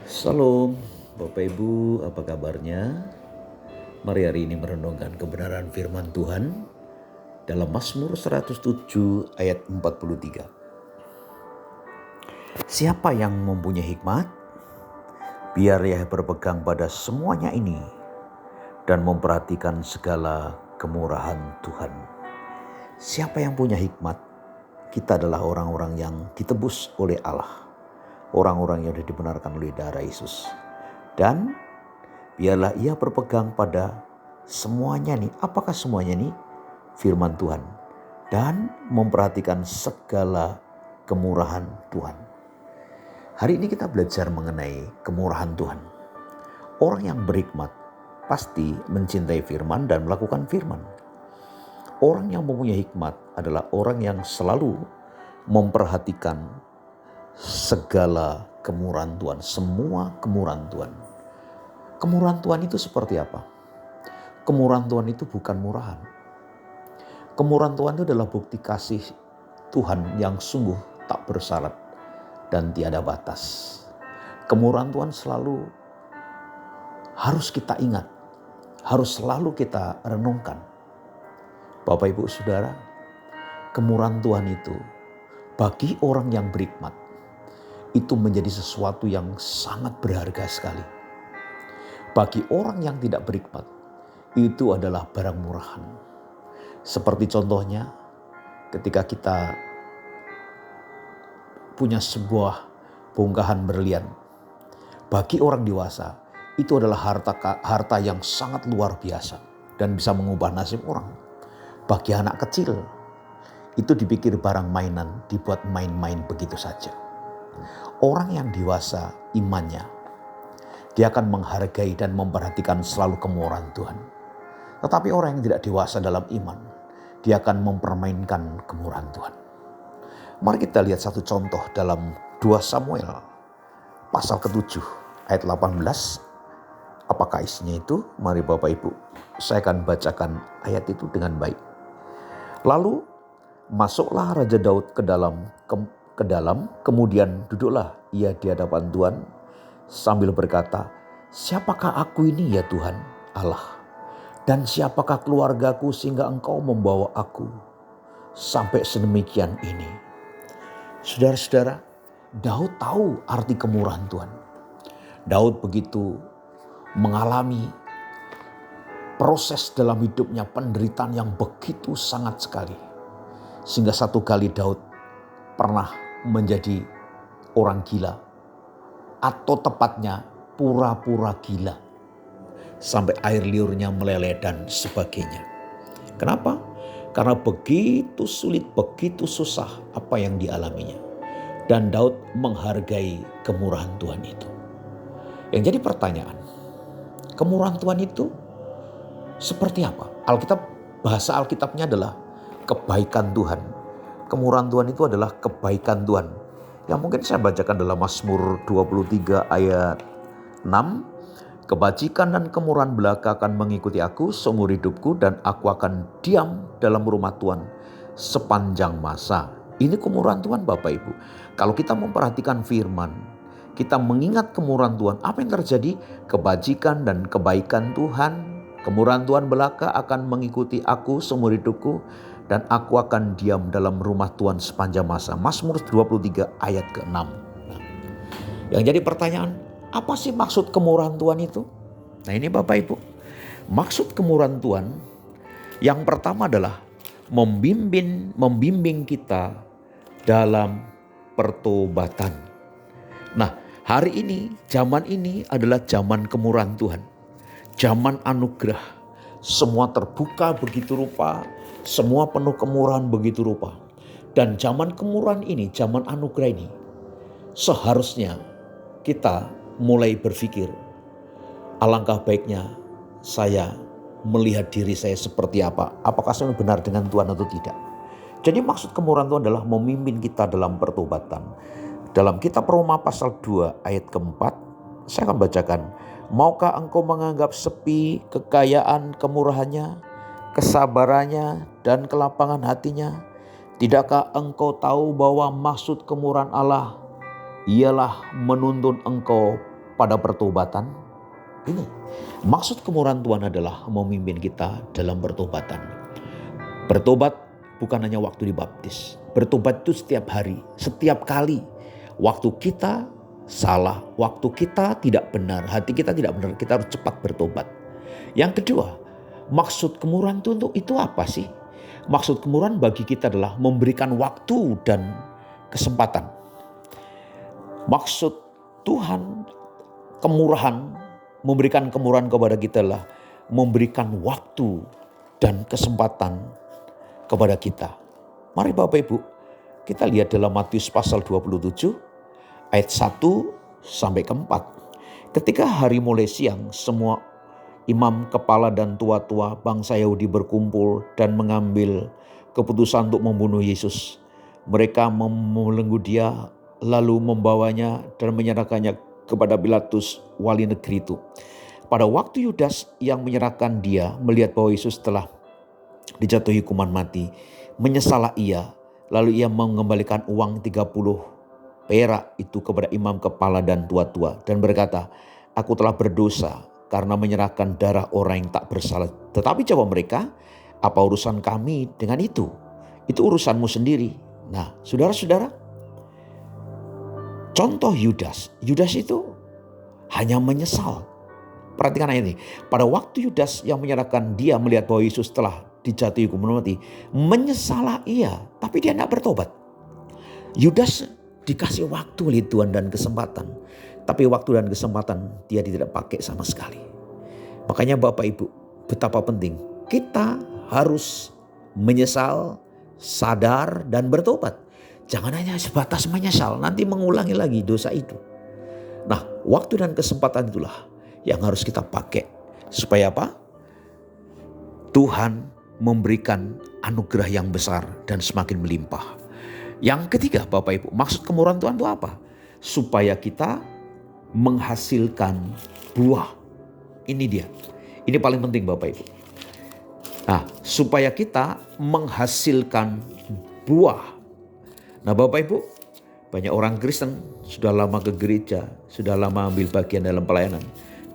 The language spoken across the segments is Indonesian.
Salam, Bapak Ibu, apa kabarnya? Mari hari ini merenungkan kebenaran firman Tuhan dalam Mazmur 107 ayat 43. Siapa yang mempunyai hikmat? Biar ia berpegang pada semuanya ini dan memperhatikan segala kemurahan Tuhan. Siapa yang punya hikmat? Kita adalah orang-orang yang ditebus oleh Allah. Orang-orang yang sudah dibenarkan oleh darah Yesus. Dan biarlah ia berpegang pada semuanya nih. Apakah semuanya nih? Firman Tuhan. Dan memperhatikan segala kemurahan Tuhan. Hari ini kita belajar mengenai kemurahan Tuhan. Orang yang berhikmat pasti mencintai firman dan melakukan firman. Orang yang mempunyai hikmat adalah orang yang selalu memperhatikan segala kemurahan Tuhan, semua kemurahan Tuhan. Kemurahan Tuhan itu seperti apa? Kemurahan Tuhan itu bukan murahan. Kemurahan Tuhan itu adalah bukti kasih Tuhan yang sungguh tak bersyarat dan tiada batas. Kemurahan Tuhan selalu harus kita ingat, harus selalu kita renungkan. Bapak Ibu Saudara, kemurahan Tuhan itu bagi orang yang berhikmat itu menjadi sesuatu yang sangat berharga sekali. Bagi orang yang tidak berhikmat, itu adalah barang murahan. Seperti contohnya, ketika kita punya sebuah bongkahan berlian. Bagi orang dewasa, itu adalah harta yang sangat luar biasa dan bisa mengubah nasib orang. Bagi anak kecil, itu dipikir barang mainan, dibuat main-main begitu saja. Orang yang dewasa imannya, dia akan menghargai dan memperhatikan selalu kemurahan Tuhan. Tetapi orang yang tidak dewasa dalam iman, dia akan mempermainkan kemurahan Tuhan. Mari kita lihat satu contoh dalam 2 Samuel pasal ke-7 ayat 18. Apakah isinya itu? Mari Bapak Ibu, saya akan bacakan ayat itu dengan baik. Lalu masuklah Raja Daud ke dalam, kemudian duduklah ia di hadapan Tuhan sambil berkata, "Siapakah aku ini ya Tuhan Allah? Dan siapakah keluargaku sehingga Engkau membawa aku sampai sedemikian ini?" Saudara-saudara, Daud tahu arti kemurahan Tuhan. Daud begitu mengalami proses dalam hidupnya, penderitaan yang begitu sangat sekali. Sehingga satu kali Daud pernah menjadi orang gila. Atau tepatnya pura-pura gila. Sampai air liurnya meleleh dan sebagainya. Kenapa? Karena begitu sulit, begitu susah apa yang dialaminya. Dan Daud menghargai kemurahan Tuhan itu. Yang jadi pertanyaan, kemurahan Tuhan itu seperti apa? Bahasa Alkitabnya adalah kebaikan Tuhan. Kemurahan Tuhan itu adalah kebaikan Tuhan. Yang mungkin saya bacakan dalam Mazmur 23 ayat 6. Kebajikan dan kemurahan belaka akan mengikuti aku seumur hidupku dan aku akan diam dalam rumah Tuhan sepanjang masa. Ini kemurahan Tuhan Bapak Ibu. Kalau kita memperhatikan firman, kita mengingat kemurahan Tuhan, apa yang terjadi? Kebajikan dan kebaikan Tuhan, kemurahan Tuhan belaka akan mengikuti aku seumur hidupku dan aku akan diam dalam rumah Tuhan sepanjang masa. Mazmur 23 ayat ke-6. Yang jadi pertanyaan, apa sih maksud kemurahan Tuhan itu? Nah ini Bapak Ibu, maksud kemurahan Tuhan yang pertama adalah membimbing kita dalam pertobatan. Nah hari ini, zaman ini adalah zaman kemurahan Tuhan. Zaman anugerah, semua terbuka begitu rupa, semua penuh kemurahan begitu rupa. Dan zaman kemurahan ini, zaman anugerah ini, seharusnya kita mulai berpikir, alangkah baiknya saya melihat diri saya seperti apa. Apakah saya benar dengan Tuhan atau tidak. Jadi maksud kemurahan Tuhan adalah memimpin kita dalam pertobatan. Dalam kitab Roma pasal 2 ayat ke-4, saya akan bacakan. Maukah engkau menganggap sepi kekayaan kemurahannya, kesabarannya dan kelapangan hatinya? Tidakkah engkau tahu bahwa maksud kemurahan Allah ialah menuntun engkau pada pertobatan. Ini maksud kemurahan Tuhan adalah memimpin kita dalam pertobatan. Bertobat bukan hanya waktu dibaptis. Bertobat itu setiap hari, setiap kali. Waktu kita salah, waktu kita tidak benar, hati kita tidak benar, kita harus cepat bertobat. Yang kedua, maksud kemurahan itu apa sih? Maksud kemurahan bagi kita adalah memberikan waktu dan kesempatan. Maksud Tuhan kemurahan, memberikan kemurahan kepada kita adalah memberikan waktu dan kesempatan kepada kita. Mari Bapak Ibu, kita lihat dalam Matius pasal 27 ayat 1 sampai ke 4. Ketika hari mulai siang, semua imam kepala dan tua-tua bangsa Yahudi berkumpul dan mengambil keputusan untuk membunuh Yesus. Mereka membelenggu dia lalu membawanya dan menyerahkannya kepada Pilatus, wali negeri itu. Pada waktu Yudas yang menyerahkan dia melihat bahwa Yesus telah dijatuhi hukuman mati, menyesallah ia. Lalu ia mengembalikan uang 30 perak itu kepada imam kepala dan tua-tua dan berkata, "Aku telah berdosa karena menyerahkan darah orang yang tak bersalah." Tetapi jawab mereka, "Apa urusan kami dengan itu? Itu urusanmu sendiri." Nah, saudara-saudara, contoh Yudas itu hanya menyesal. Perhatikan ayat ini. Pada waktu Yudas yang menyerahkan dia melihat bahwa Yesus telah dijatuhi hukuman mati, menyesalah ia, tapi dia tidak bertobat. Yudas dikasih waktu oleh Tuhan dan kesempatan, tapi waktu dan kesempatan dia tidak pakai sama sekali. Makanya Bapak Ibu, betapa penting kita harus menyesal, sadar dan bertobat. Jangan hanya sebatas menyesal, nanti mengulangi lagi dosa itu. Nah, waktu dan kesempatan itulah yang harus kita pakai. Supaya apa? Tuhan memberikan anugerah yang besar dan semakin melimpah. Yang ketiga Bapak Ibu, maksud kemurahan Tuhan itu apa? Supaya kita menghasilkan buah. Ini dia. Ini paling penting Bapak Ibu. Nah, supaya kita menghasilkan buah. Nah Bapak Ibu, banyak orang Kristen sudah lama ke gereja, sudah lama ambil bagian dalam pelayanan,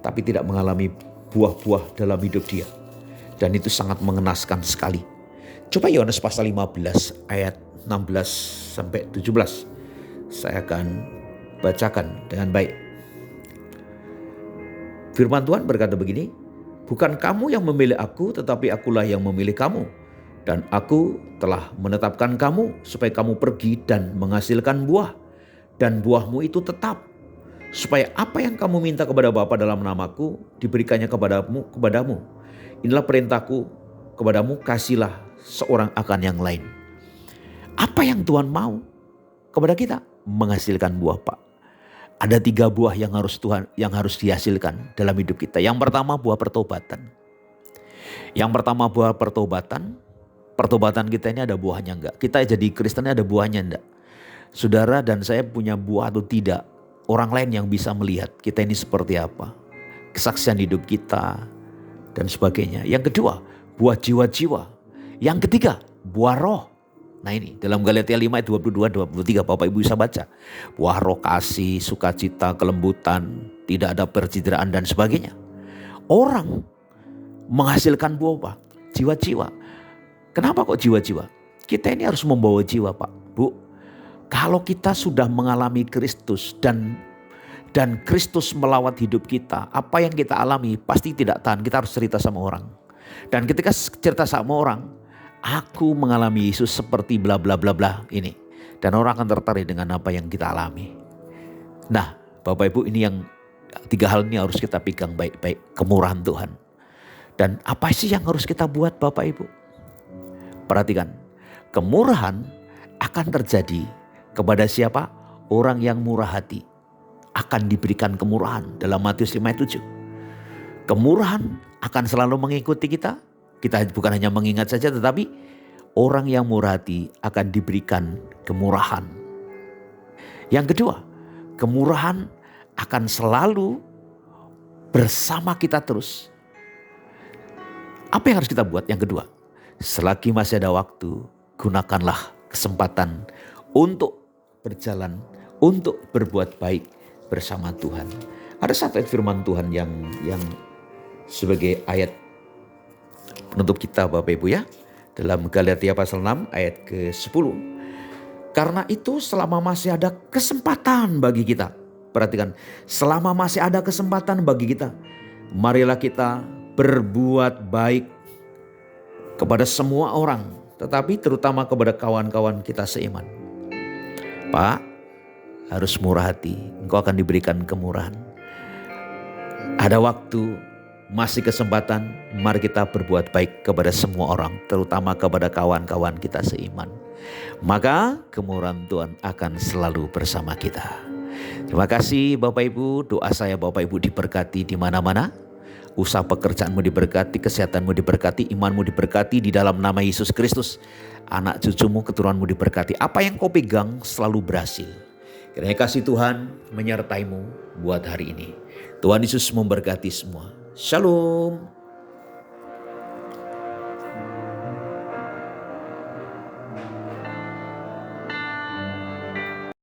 tapi tidak mengalami buah-buah dalam hidup dia. Dan itu sangat mengenaskan sekali. Coba Yohanes pasal 15 ayat 16 sampai 17. Saya akan bacakan dengan baik. Firman Tuhan berkata begini, "Bukan kamu yang memilih aku, tetapi akulah yang memilih kamu. Dan aku telah menetapkan kamu supaya kamu pergi dan menghasilkan buah. Dan buahmu itu tetap. Supaya apa yang kamu minta kepada Bapa dalam namaku diberikannya kepadamu. Inilah perintahku kepadamu, kasihlah seorang akan yang lain." Apa yang Tuhan mau kepada kita? Menghasilkan buah, Pak. Ada 3 buah yang harus dihasilkan dalam hidup kita. Yang pertama buah pertobatan. Pertobatan kita ini ada buahnya enggak? Kita jadi Kristen ada buahnya enggak? Saudara dan saya punya buah atau tidak? Orang lain yang bisa melihat kita ini seperti apa. Kesaksian hidup kita dan sebagainya. Yang kedua, buah jiwa-jiwa. Yang ketiga, buah roh. Nah ini dalam Galatia 5 ayat 22-23 Bapak Ibu bisa baca. Buah roh kasih, sukacita, kelembutan, tidak ada percideraan dan sebagainya. Orang menghasilkan buah apa? Jiwa-jiwa. Kenapa kok jiwa-jiwa? Kita ini harus membawa jiwa Pak, Bu. Kalau kita sudah mengalami Kristus dan Kristus melawat hidup kita, apa yang kita alami pasti tidak tahan. Kita harus cerita sama orang. Dan ketika cerita sama orang, aku mengalami Yesus seperti bla bla bla bla ini. Dan orang akan tertarik dengan apa yang kita alami. Nah Bapak Ibu, ini yang 3 hal ini harus kita pegang baik-baik. Kemurahan Tuhan. Dan apa sih yang harus kita buat Bapak Ibu? Perhatikan. Kemurahan akan terjadi kepada siapa? Orang yang murah hati. Akan diberikan kemurahan dalam Matius 5 ayat 7. Kemurahan akan selalu mengikuti kita. Kita bukan hanya mengingat saja, tetapi orang yang murah hati akan diberikan kemurahan. Yang kedua, kemurahan akan selalu bersama kita terus. Apa yang harus kita buat? Yang kedua, selagi masih ada waktu, gunakanlah kesempatan untuk berjalan, untuk berbuat baik bersama Tuhan. Ada satu ayat firman Tuhan yang sebagai ayat penutup kita Bapak Ibu ya. Dalam Galatia pasal 6 ayat ke-10. Karena itu selama masih ada kesempatan bagi kita. Perhatikan, selama masih ada kesempatan bagi kita, marilah kita berbuat baik kepada semua orang, tetapi terutama kepada kawan-kawan kita seiman. Pak, harus murah hati, engkau akan diberikan kemurahan. Ada waktu, masih kesempatan, mari kita berbuat baik kepada semua orang, terutama kepada kawan-kawan kita seiman. Maka kemurahan Tuhan akan selalu bersama kita. Terima kasih Bapak Ibu, doa saya Bapak Ibu diberkati di mana-mana. Usaha pekerjaanmu diberkati, kesehatanmu diberkati, imanmu diberkati di dalam nama Yesus Kristus. Anak cucumu, keturunanmu diberkati. Apa yang kau pegang selalu berhasil. Kiranya kasih Tuhan menyertaimu buat hari ini. Tuhan Yesus memberkati semua. Shalom.